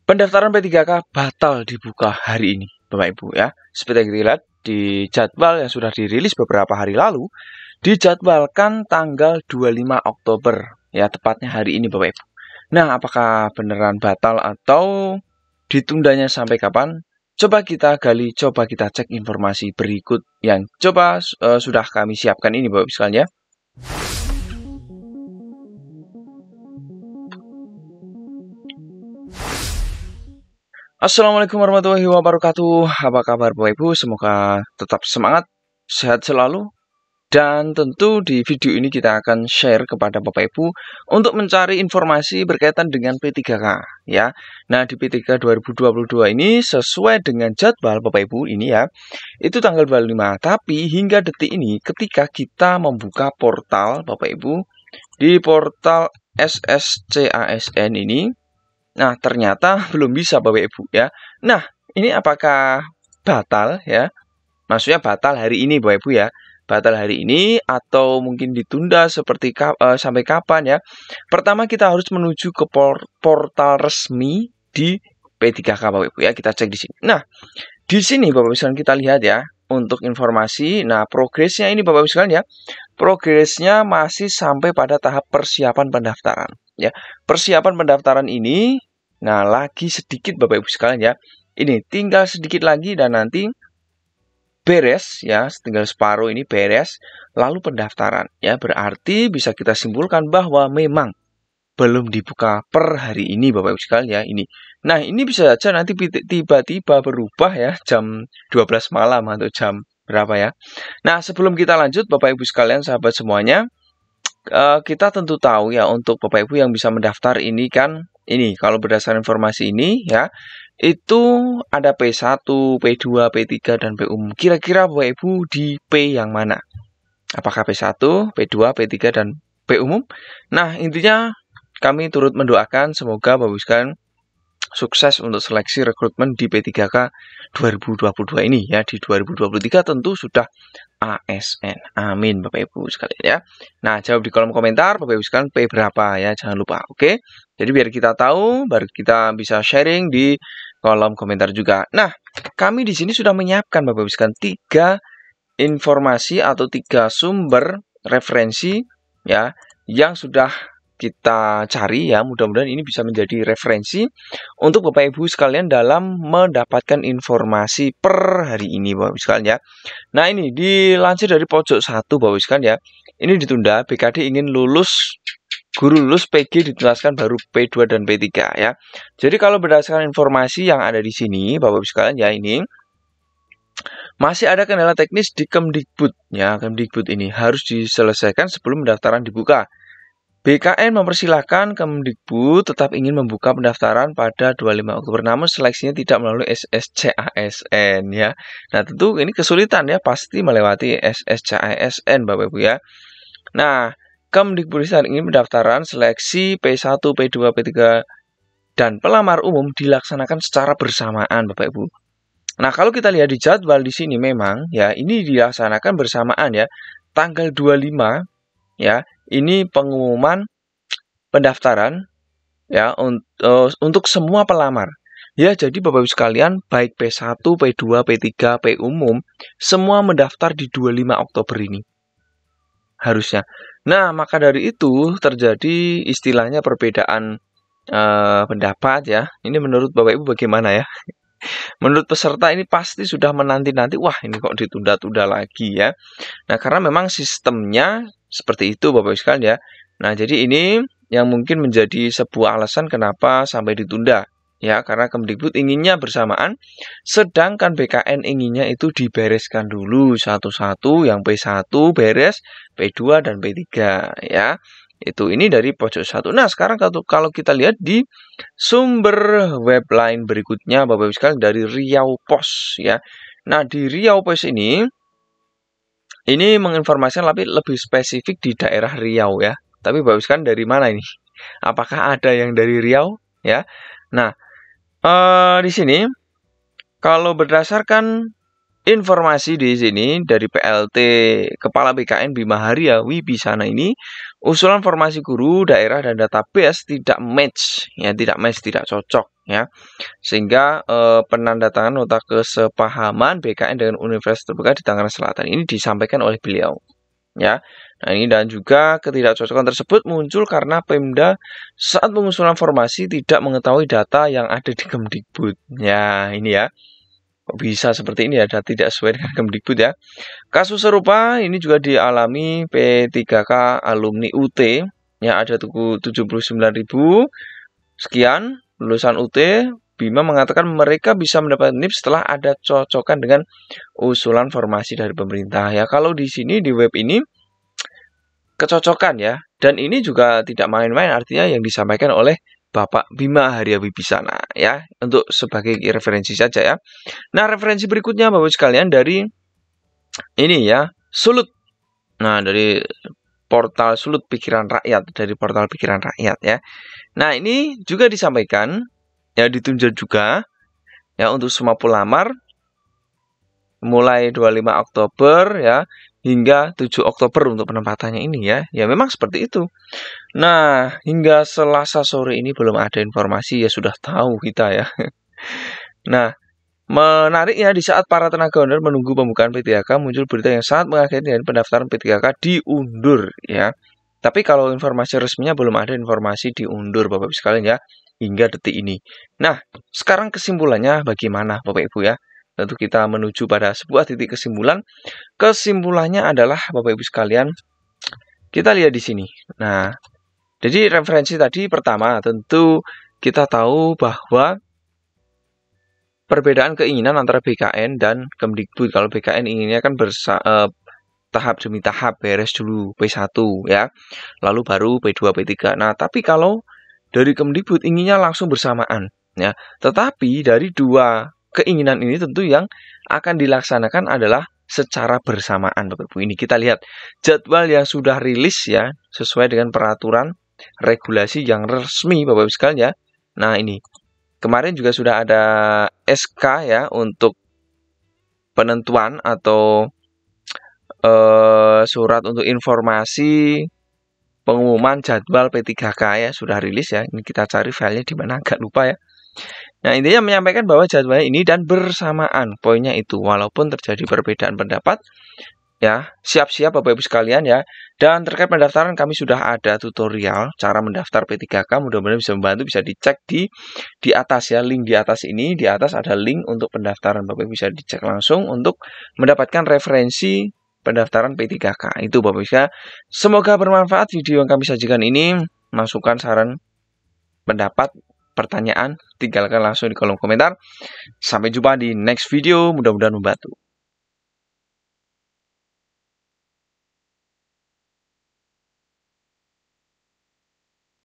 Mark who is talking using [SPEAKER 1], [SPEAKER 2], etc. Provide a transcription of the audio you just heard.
[SPEAKER 1] Pendaftaran P3K batal dibuka hari ini, Bapak Ibu ya. Seperti yang kita lihat di jadwal yang sudah dirilis beberapa hari lalu, dijadwalkan tanggal 25 Oktober, ya tepatnya hari ini Bapak Ibu. Nah, apakah beneran batal atau ditundanya sampai kapan? Coba kita gali, coba kita cek informasi berikut yang sudah kami siapkan ini Bapak Ibu sekalian ya. Assalamualaikum warahmatullahi wabarakatuh. Apa kabar Bapak Ibu? Semoga tetap semangat, sehat selalu. Dan tentu di video ini kita akan share kepada Bapak Ibu untuk mencari informasi berkaitan dengan P3K ya. Nah, di P3K 2022 ini sesuai dengan jadwal Bapak Ibu ini ya. Itu tanggal 25, tapi hingga detik ini ketika kita membuka portal Bapak Ibu di portal SSCASN ini, nah, ternyata belum bisa Bapak Ibu ya. Nah, ini apakah batal ya? Maksudnya batal hari ini Bapak Ibu ya. Batal hari ini atau mungkin ditunda sampai kapan ya? Pertama kita harus menuju ke portal resmi di P3K Bapak Ibu ya. Kita cek di sini. Nah, di sini Bapak Ibu sekalian kita lihat ya untuk informasi. Nah, progresnya ini Bapak Ibu sekalian ya. Progresnya masih sampai pada tahap persiapan pendaftaran ya. Persiapan pendaftaran ini nah lagi sedikit Bapak Ibu sekalian ya. Ini tinggal sedikit lagi dan nanti beres ya, tinggal separuh ini beres lalu pendaftaran ya. Berarti bisa kita simpulkan bahwa memang belum dibuka per hari ini Bapak Ibu sekalian ya ini. Nah, ini bisa saja nanti tiba-tiba berubah ya jam 12 malam atau jam berapa ya. Nah, sebelum kita lanjut Bapak Ibu sekalian sahabat semuanya, kita tentu tahu ya untuk Bapak Ibu yang bisa mendaftar ini kan ini kalau berdasarkan informasi ini ya itu ada P1, P2, P3 dan P umum. Kira-kira Bapak Ibu di P yang mana? Apakah P1, P2, P3 dan P umum? Nah, intinya kami turut mendoakan semoga Bapak Ibu sekalian sukses untuk seleksi rekrutmen di P3K 2022 ini ya. Di 2023 tentu sudah ASN. Amin Bapak Ibu sekalian ya. Nah, jawab di kolom komentar Bapak Ibu sekalian P berapa ya, jangan lupa. Oke. Jadi biar kita tahu baru kita bisa sharing di kolom komentar juga. Nah, kami di sini sudah menyiapkan Bapak Ibu sekalian 3 informasi atau 3 sumber referensi ya yang sudah kita cari ya. Mudah-mudahan ini bisa menjadi referensi untuk Bapak Ibu sekalian dalam mendapatkan informasi per hari ini Bapak Ibu sekalian ya. Nah, ini dilansir dari pojok 1 Bapak Ibu sekalian ya. Ini ditunda, BKD ingin guru lulus PG dituntaskan baru P2 dan P3 ya. Jadi kalau berdasarkan informasi yang ada di sini Bapak Ibu sekalian ya, ini masih ada kendala teknis di Kemdikbud ya. Kemdikbud ini harus diselesaikan sebelum pendaftaran dibuka. BKN mempersilahkan Kemdikbud tetap ingin membuka pendaftaran pada 25 Oktober, namun seleksinya tidak melalui SSCASN ya. Nah, tentu ini kesulitan ya, pasti melewati SSCASN Bapak Ibu ya. Nah, Kemdikbud ingin pendaftaran seleksi P1, P2, P3 dan pelamar umum dilaksanakan secara bersamaan Bapak Ibu. Nah, kalau kita lihat di jadwal di sini memang ya ini dilaksanakan bersamaan ya. Tanggal 25 ya, ini pengumuman pendaftaran ya untuk semua pelamar. Ya, jadi Bapak Ibu sekalian baik P1, P2, P3, P umum semua mendaftar di 25 Oktober ini. Harusnya. Nah, maka dari itu terjadi istilahnya perbedaan pendapat ya. Ini menurut Bapak Ibu bagaimana ya? Menurut peserta ini pasti sudah menanti-nanti, wah ini kok ditunda-tunda lagi ya. Nah, karena memang sistemnya seperti itu Bapak Ibu sekalian ya. Nah, jadi ini yang mungkin menjadi sebuah alasan kenapa sampai ditunda. Ya, karena Kemdikbud inginnya bersamaan, sedangkan BKN inginnya itu dibereskan dulu satu-satu, yang P1 beres, P2 dan P3 ya. Itu ini dari pojok 1. Nah, sekarang kalau kita lihat di sumber web lain berikutnya Bapak Ibu sekalian dari Riau Pos ya. Nah, di Riau Pos ini menginformasikan lebih spesifik di daerah Riau ya. Tapi Bapak Ibu sekalian dari mana ini? Apakah ada yang dari Riau ya? Nah, di sini kalau berdasarkan informasi di sini dari PLT Kepala BKN Bima Haria Wibisana ini, usulan formasi guru, daerah, dan database tidak match, ya, tidak cocok, ya, sehingga penandatangan nota kesepahaman BKN dengan Universitas Terbuka di Tangerang Selatan ini disampaikan oleh beliau, ya. Nah, ini dan juga ketidakcocokan tersebut muncul karena Pemda saat pengusulan formasi tidak mengetahui data yang ada di Kemdikbud. Ya, ini ya. Kok bisa seperti ini ya, dan tidak sesuai dengan Kemdikbud ya. Kasus serupa ini juga dialami P3K alumni UT, ya, ada 79.000 sekian lulusan UT. Bima mengatakan mereka bisa mendapat NIP setelah ada cocokan dengan usulan formasi dari pemerintah. Ya, kalau di sini di web ini kecocokan ya, dan ini juga tidak main-main, artinya yang disampaikan oleh Bapak Bima Arya Wibisana ya, untuk sebagai referensi saja ya. Nah, referensi berikutnya Bapak sekalian dari ini ya, Sulut. Nah, dari portal Sulut Pikiran Rakyat, dari portal Pikiran Rakyat ya. Nah, ini juga disampaikan ya, ditunjuk juga ya untuk semua pelamar mulai 25 Oktober ya hingga 7 Oktober untuk penempatannya ini ya. Ya memang seperti itu. Nah, hingga Selasa sore ini belum ada informasi, ya sudah tahu kita ya. Nah, menariknya di saat para tenaga honorer menunggu pembukaan P3K muncul berita yang sangat mengagetkan dan pendaftaran P3K diundur ya. Tapi kalau informasi resminya belum ada informasi diundur Bapak Ibu sekalian ya hingga detik ini. Nah, sekarang kesimpulannya bagaimana Bapak Ibu ya? Tentu kita menuju pada sebuah titik kesimpulan. Kesimpulannya adalah Bapak Ibu sekalian, kita lihat di sini. Nah, jadi referensi tadi pertama tentu kita tahu bahwa perbedaan keinginan antara BKN dan Kemdikbud. Kalau BKN inginnya kan tahap demi tahap, beres dulu P1 ya, lalu baru P2, P3. Nah, tapi kalau dari Kemdikbud inginnya langsung bersamaan ya. Tetapi dari dua keinginan ini tentu yang akan dilaksanakan adalah secara bersamaan Bapak Ibu. Ini kita lihat jadwal yang sudah rilis ya, sesuai dengan peraturan regulasi yang resmi Bapak Ibu sekalian ya. Nah, ini kemarin juga sudah ada SK ya untuk penentuan atau surat untuk informasi pengumuman jadwal P3K ya, sudah rilis ya. Ini kita cari filenya di mana, agak lupa ya. Nah, intinya menyampaikan bahwa jadwalnya ini dan bersamaan, poinnya itu, walaupun terjadi perbedaan pendapat ya, siap-siap Bapak Ibu sekalian ya. Dan terkait pendaftaran kami sudah ada tutorial cara mendaftar P3K, mudah-mudahan bisa membantu, bisa dicek di atas ya, link di atas ini, di atas ada link untuk pendaftaran, Bapak Ibu bisa dicek langsung untuk mendapatkan referensi pendaftaran P3K. Itu Bapak Ibu ya. Semoga bermanfaat video yang kami sajikan ini. Masukan, saran, pendapat, pertanyaan, tinggalkan langsung di kolom komentar. Sampai jumpa di next video, mudah-mudahan membantu.